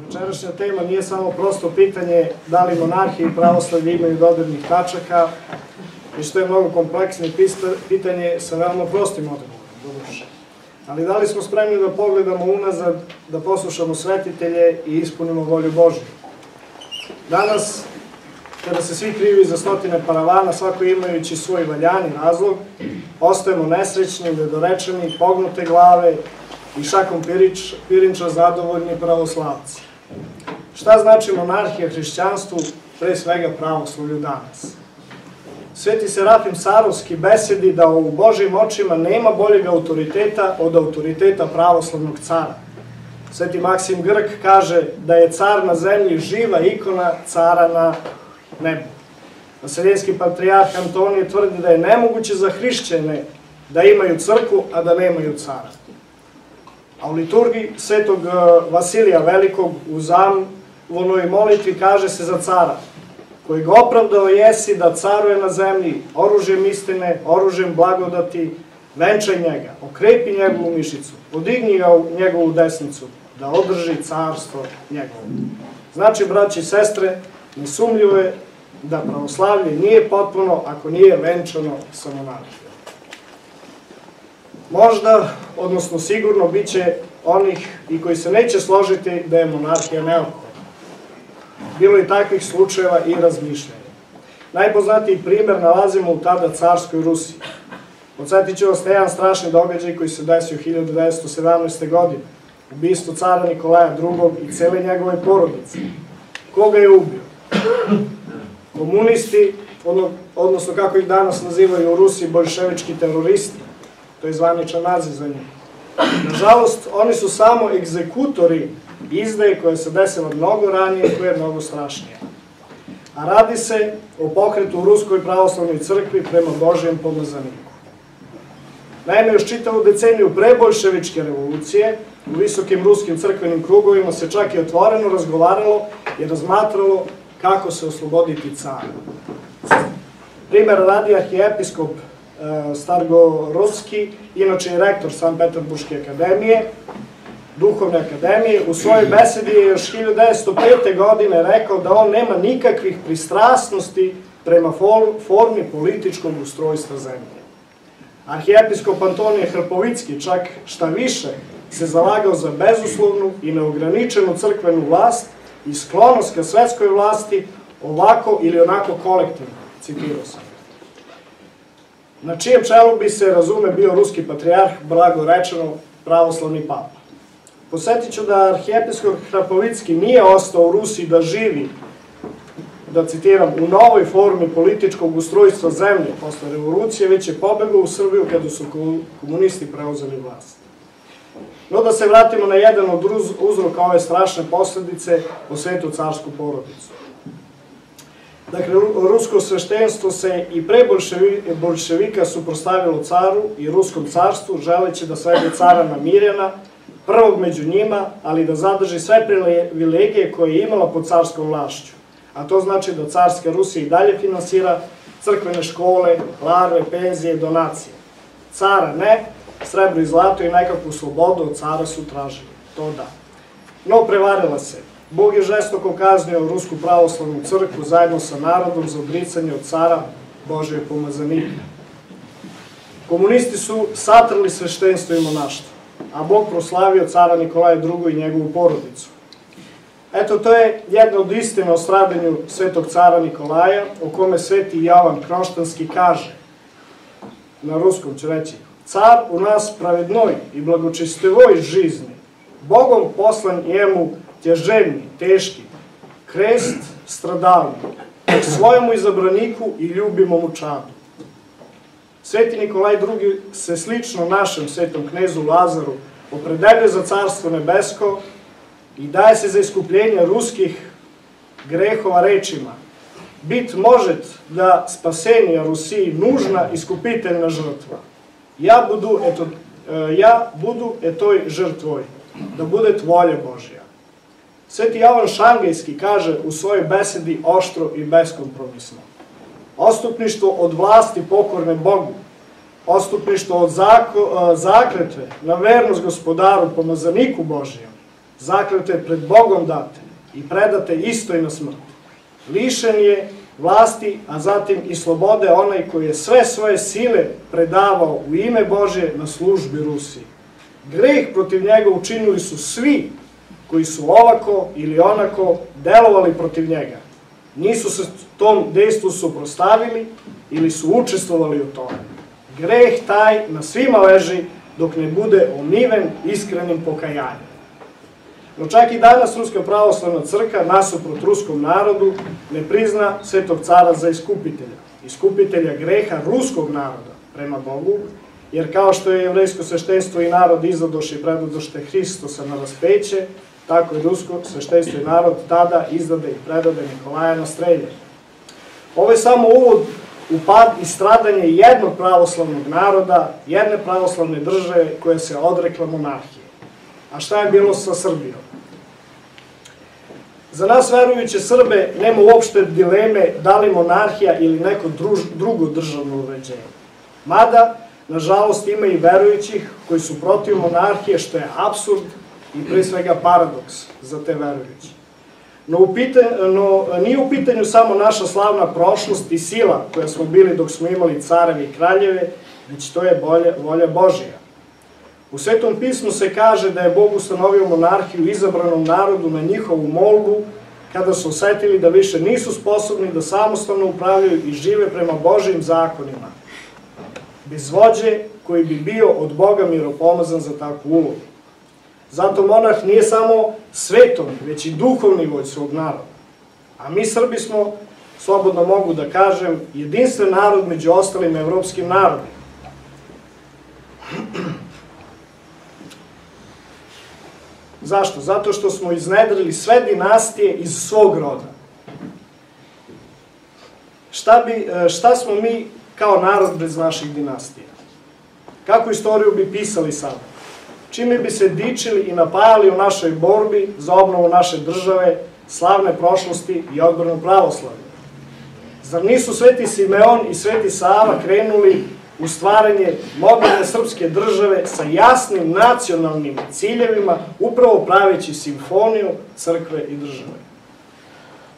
Večerašnja tema nije samo prosto pitanje da li monarhija i pravoslavlje imaju dodirnih tačaka, i što je mnogo kompleksnije pitanje sa veoma prostim odgovorom. Ali da li smo spremni da pogledamo unazad, da poslušamo svetitelje i ispunimo volju Božju? Danas, kada se svi krivi za stotine paravana, svako imajući svoj valjani razlog, ostajemo nesrećni, nedorečeni, pognute glave i šakom pirinča zadovoljni pravoslavci. Šta znači monarhija hrišćanstvu, pre svega pravoslavlju danas? Sveti Serafim Sarovski besedi da u Božjim očima nema boljeg autoriteta od autoriteta pravoslavnog cara. Sveti Maksim Grk kaže da je car na zemlji živa ikona cara na nebu. Vaseljenski patrijarh Antonije tvrdi da je nemoguće za hrišćane da imaju crkvu, a da nemaju cara. A u liturgiji svetog Vasilija Velikog u zamvonoj molitvi kaže se za cara, koji ga opravdao jesi da caruje na zemlji oružjem istine, oružjem blagodati, venčaj njega, okrepi njegovu mišicu, podigni ga u njegovu desnicu, da održi carstvo njegovo. Znači, braći i sestre, nesumljivo je da pravoslavlje nije potpuno ako nije venčano sa monarhijom. Možda, odnosno sigurno, bit će onih i koji se neće složiti da je monarhija neophodna. Bilo je takvih slučajeva i razmišljanja. Najpoznatiji primer nalazimo u tada carskoj Rusiji. Podsjetit ću vas na jedan strašni događaj koji se desio 1917. godine. Ubistvo cara Nikolaja II. I cele njegove porodice. Koga je ubio? Komunisti, odnosno kako ih danas nazivaju u Rusiji, boljševički teroristi. To je zvaničan naziv za njih. Nažalost, oni su samo egzekutori izdaje koja se desila mnogo ranije i koja je mnogo strašnija. A radi se o pokretu u Ruskoj pravoslavnoj crkvi prema Božjem pomazaniku. Naime, još čitavu deceniju pre boljševičke revolucije, u visokim ruskim crkvenim krugovima se čak i otvoreno razgovaralo i razmatralo kako se osloboditi cara. Primer radi arhijepiskop Stargorodski, inače je rektor Sankt Peterburške akademije, duhovne akademije, u svojoj besedi je još 1905. godine rekao da on nema nikakvih pristrasnosti prema formi političkog ustrojstva zemlje. Arhijepiskop Antonije Hrpovicki, čak šta više, se zalagao za bezuslovnu i neograničenu crkvenu vlast i sklonost ka svetskoj vlasti ovako ili onako kolektivno, citirao sam. Na čijem čelu bi se, razume, bio ruski patrijarh, blago rečeno, pravoslavni papa. Podsjetit ću da arhijepiskop Hrpovicki nije ostao u Rusiji da živi, da citiram, u novoj formi političkog ustrojstva zemlje posle revolucije, već je pobegao u Srbiju kada su komunisti preuzeli vlast. No da se vratimo na jedan od uzroka ove strašne posledice po svetu carsku porodicu. Dakle, rusko sveštenstvo se i pre boljševika suprotstavilo caru i ruskom carstvu, želeći da svede cara Namirjana, prvog među njima, ali da zadrži sve privilegije koje je imala pod carskom vlašću. A to znači da carska Rusija i dalje finansira crkvene škole, larve, penzije, donacije. Cara ne, srebro i zlato i nekakvu slobodu od cara su tražili. To da. No, prevarila se. Bog je žestoko kaznio Rusku pravoslavnu crkvu zajedno sa narodom za odricanje od cara Božjeg pomazanika. Komunisti su satrali sveštenstvo i monaštvo, a Bog proslavio cara Nikolaja II. I njegovu porodicu. Eto, to je jedna od istina o stradanju svetog cara Nikolaja, o kome sveti Jovan Kroštanski kaže, na ruskom ću reći, car u nas pravednoj i blagočistevoj žizni, Bogom poslan njemu tježevni, teški, krest stradalni, k svojemu izabraniku i ljubimomu čadu. Sveti Nikolaj II. Se slično našem svetom knezu Lazaru opredeljuje za carstvo nebesko i daje se za iskupljenje ruskih grehova rečima: bit možet da spasenija Rusiji nužna iskupiteljna žrtva. Ja budu etoj žrtvoj, da bude volja Božja. Sveti Jovan Šangajski kaže u svojoj besedi oštro i beskompromisno: odstupništvo od vlasti pokorne Bogu, odstupništvo od zakletve na vernost gospodaru pomazaniku Božijem, zakletve pred Bogom date i predate isto i na smrt. Lišen je vlasti, a zatim i slobode onaj koji je sve svoje sile predavao u ime Božje na službi Rusiji. Greh protiv njega učinili su svi koji su ovako ili onako delovali protiv njega. Nisu se tom dejstvu suprotstavili ili su učestvovali u tome. Greh taj na svima leži dok ne bude omiven iskrenim pokajanjem. No čak i danas Ruska pravoslavna crkva nasuprot ruskom narodu ne prizna Svetog cara za iskupitelja greha ruskog naroda prema Bogu, jer kao što je jevrejsko sveštenstvo i narod izadoše i predadošte Hristosa na raspeće, tako i rusko sveštenstvo i narod tada izdade i predade Nikolaja na strelje. Ovo je samo uvod u pad i stradanje jednog pravoslavnog naroda, jedne pravoslavne države koja se odrekla monarhije. A šta je bilo sa Srbijom? Za nas verujuće Srbe nema uopšte dileme da li monarhija ili neko drugo državno uređenje. Mada, nažalost, ima i verujućih koji su protiv monarhije, što je apsurd i pre svega paradoks za te verujuće. No nije u pitanju samo naša slavna prošlost i sila koja smo bili dok smo imali careve i kraljeve, već to je volja Božja. U Svetom pismu se kaže da je Bog ustanovio monarhiju izabranom narodu na njihovu molbu kada su osetili da više nisu sposobni da samostalno upravljaju i žive prema Božjim zakonima, bez vođe koji bi bio od Boga miropomazan za takvu ulogu. Zato monarh nije samo svetovni, već i duhovni vođ svog naroda. A mi Srbi smo, slobodno mogu da kažem, jedinstven narod među ostalim evropskim narodima. Zašto? Zato što smo iznedrili sve dinastije iz svog roda. Šta smo mi kao narod bez naših dinastija? Kakvu istoriju bi pisali sada? Čime bi se dičili i napajali u našoj borbi za obnovu naše države, slavne prošlosti i odbranu pravoslavlja? Zar nisu Sveti Simeon i Sveti Sava krenuli u stvaranje moderne srpske države sa jasnim nacionalnim ciljevima, upravo praveći simfoniju crkve i države?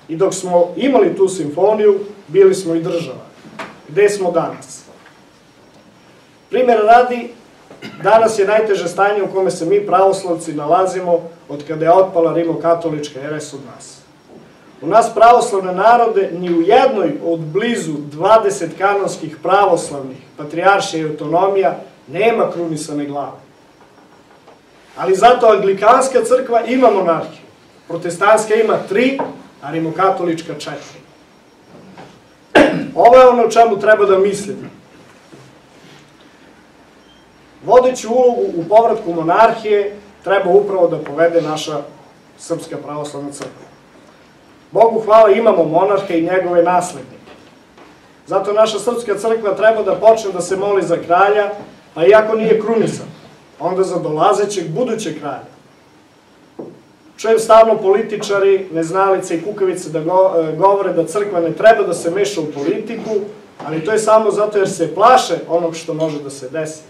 I dok smo imali tu simfoniju, bili smo i država. Gde smo danas? Primjera radi, danas je najteže stanje u kome se mi pravoslavci nalazimo od kada je otpala rimokatolička eres od nas. U nas pravoslavne narode ni u jednoj od blizu 20 kanonskih pravoslavnih patrijaršija i autonomija nema krunisane glave. Ali zato anglikanska crkva ima monarhiju, protestantska ima 3, a rimokatolička 4. Ovo je ono o čemu treba da mislimo. Vodeću ulogu u povratku monarhije treba upravo da povede naša Srpska pravoslavna crkva. Bogu hvala, imamo monarha i njegove naslednike. Zato naša Srpska crkva treba da počne da se moli za kralja, pa iako nije krunisan, onda za dolazećeg budućeg kralja. Čujem stalno političari, neznalice i kukavice da govore da crkva ne treba da se meša u politiku, ali to je samo zato jer se plaše onog što može da se desi.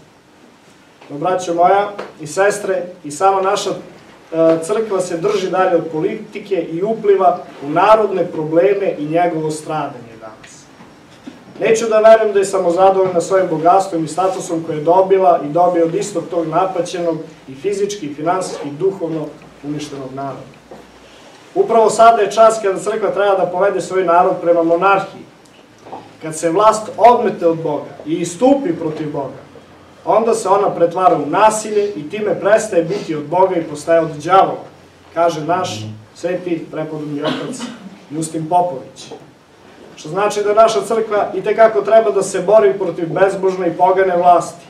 No, braćo moja i sestre, i sama naša crkva se drži dalje od politike i upliva u narodne probleme i njegovo stradanje danas. Neću da verujem da je samozadovoljna svojim bogatstvom i statusom koje je dobila i dobije od istog tog napaćenog i fizički, i finansijski, i duhovno uništenog naroda. Upravo sada je čas kada crkva treba da povede svoj narod prema monarhiji. Kad se vlast odmete od Boga i istupi protiv Boga, onda se ona pretvara u nasilje i time prestaje biti od Boga i postaje od đavola, kaže naš sveti prepodobni otac Justin Popović. Što znači da naša crkva itekako treba da se bori protiv bezbožne i pogane vlasti.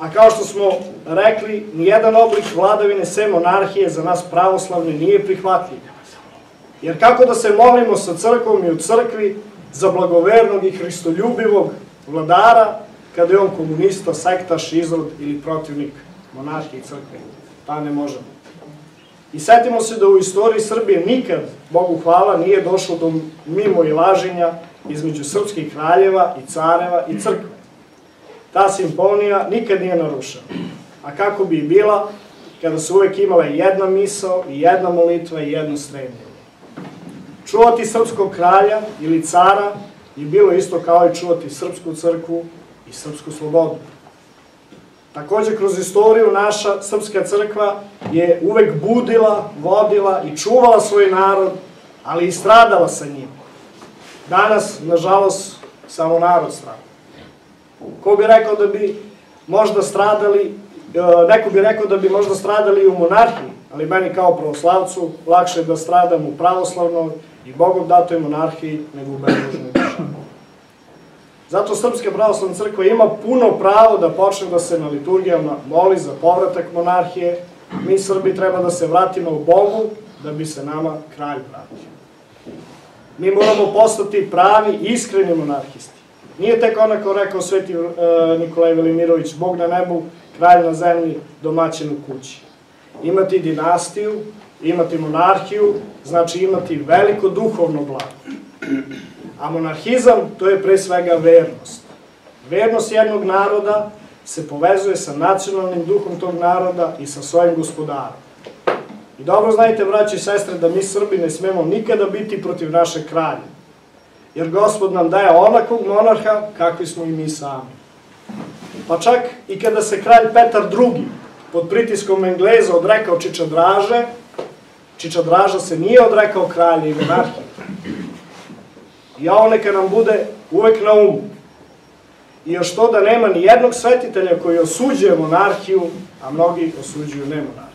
A kao što smo rekli, nijedan oblik vladavine sem monarhije za nas pravoslavne nije prihvatljiv. Jer kako da se molimo sa crkvom i u crkvi za blagovernog i hristoljubivog vladara, kada je on komunista, sektaš, izrod ili protivnik monarhije i crkve? Pa ne možemo. I setimo se da u istoriji Srbije nikad, Bogu hvala, nije došlo do mimoilaženja između srpskih kraljeva i careva i crkve. Ta simfonija nikad nije narušena. A kako bi i bila, kada su uvek imale jedna misao i jedna molitva i jedno stremljenje. Čuvati srpskog kralja ili cara je bilo isto kao i čuvati srpsku crkvu i srpsku slobodu. Takođe, kroz istoriju naša srpska crkva je uvek budila, vodila i čuvala svoj narod, ali i stradala sa njim. Danas, nažalost, samo narod strada. Ko bi rekao da bi možda stradali, neko bi rekao da bi možda stradali i u monarhiji, ali meni kao pravoslavcu lakše je da stradam u pravoslavnoj i Bogom datoj monarhiji nego u bezbožnoj državi. Zato Srpska pravoslavna crkva ima puno pravo da počne da se na liturgijama moli za povratak monarhije. Mi Srbi treba da se vratimo u Bogu da bi se nama kralj vratio. Mi moramo postati pravi, iskreni monarhisti. Nije tek onako rekao sveti Nikolaj Velimirović, Bog na nebu, kralj na zemlji, domaćin u kući. Imati dinastiju, imati monarhiju, znači imati veliko duhovno blago. A monarhizam, to je pre svega vernost. Vernost jednog naroda se povezuje sa nacionalnim duhom tog naroda i sa svojim gospodarom. I dobro znajte, braći i sestre, da mi Srbi ne smemo nikada biti protiv našeg kralja. Jer Gospod nam daje onakvog monarha kakvi smo i mi sami. Pa čak i kada se kralj Petar II pod pritiskom Engleza odrekao Čičadraže, Čičadraža se nije odrekao kralja i monarhije. I ovo neka nam bude uvek na umu. I još to da nema ni jednog svetitelja koji osuđuje monarhiju, a mnogi osuđuju nemonarhiju.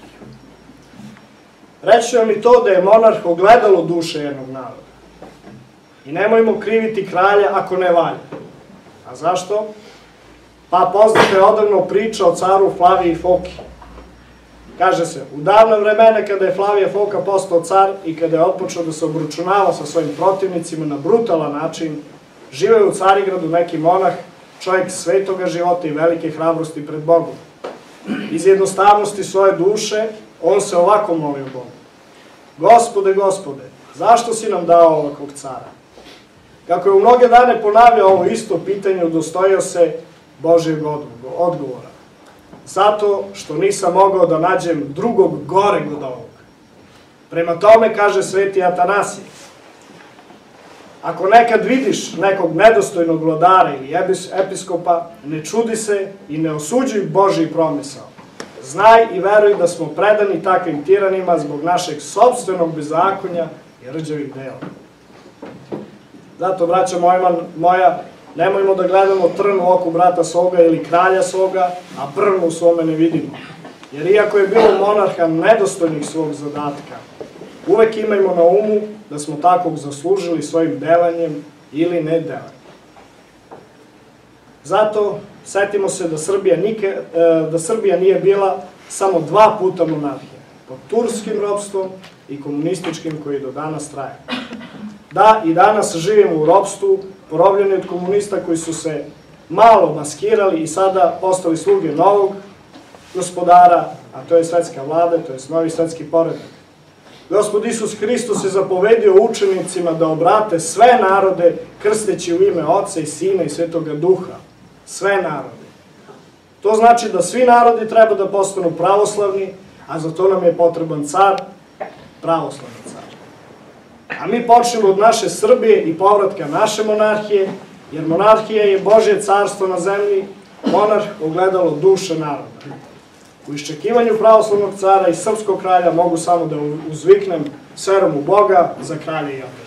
Reći vam i to da je monarh ogledalo duše jednog naroda. I nemojmo kriviti kralja ako ne valja. A zašto? Pa poznata je odavno priča o caru Flaviji Foki. Kaže se, u davno vremena kada je Flavije Foka postao car i kada je otpočeo da se obračunava sa svojim protivnicima na brutalan način, živeo u Carigradu neki monah, čovjek svetoga života i velike hrabrosti pred Bogom. Iz jednostavnosti svoje duše, on se ovako molio Bogu. Gospode, Gospode, zašto si nam dao ovakvog cara? Kako je u mnoge dane ponavljao ovo isto pitanje, udostojio se Božijeg odgovora. Zato što nisam mogao da nađem drugog goreg od ovog. Prema tome, kaže sveti Atanasije, ako nekad vidiš nekog nedostojnog vladara ili episkopa, ne čudi se i ne osuđuj Božji promisao. Znaj i veruj da smo predani takvim tiranima zbog našeg sopstvenog bezakonja i rđavih dela. Zato, braća moja, nemojmo da gledamo trn u oku brata svoga ili kralja svoga, a brn u svome ne vidimo. Jer iako je bilo monarha nedostojnih svog zadatka, uvek imajmo na umu da smo takvog zaslužili svojim delanjem ili nedelanjem. Zato setimo se da Srbija nije bila samo 2 puta monarhija, pod turskim ropstvom i komunističkim koji do danas traje. Da, i danas živimo u ropstvu, porobljeni od komunista koji su se malo maskirali i sada postali sluge novog gospodara, a to je svetska vlada, to je novi svetski poredak. Gospod Isus Hristos je zapovedio učenicima da obrate sve narode, krsteći u ime Oca i Sina i Svetoga Duha. Sve narode. To znači da svi narodi treba da postanu pravoslavni, a za to nam je potreban car, pravoslavni car. A mi počnemo od naše Srbije i povratka naše monarhije, jer monarhija je Božje carstvo na zemlji, monarh ogledalo duše naroda. U iščekivanju pravoslavnog cara i srpskog kralja mogu samo da uzviknem s verom u Boga za kralja i oca.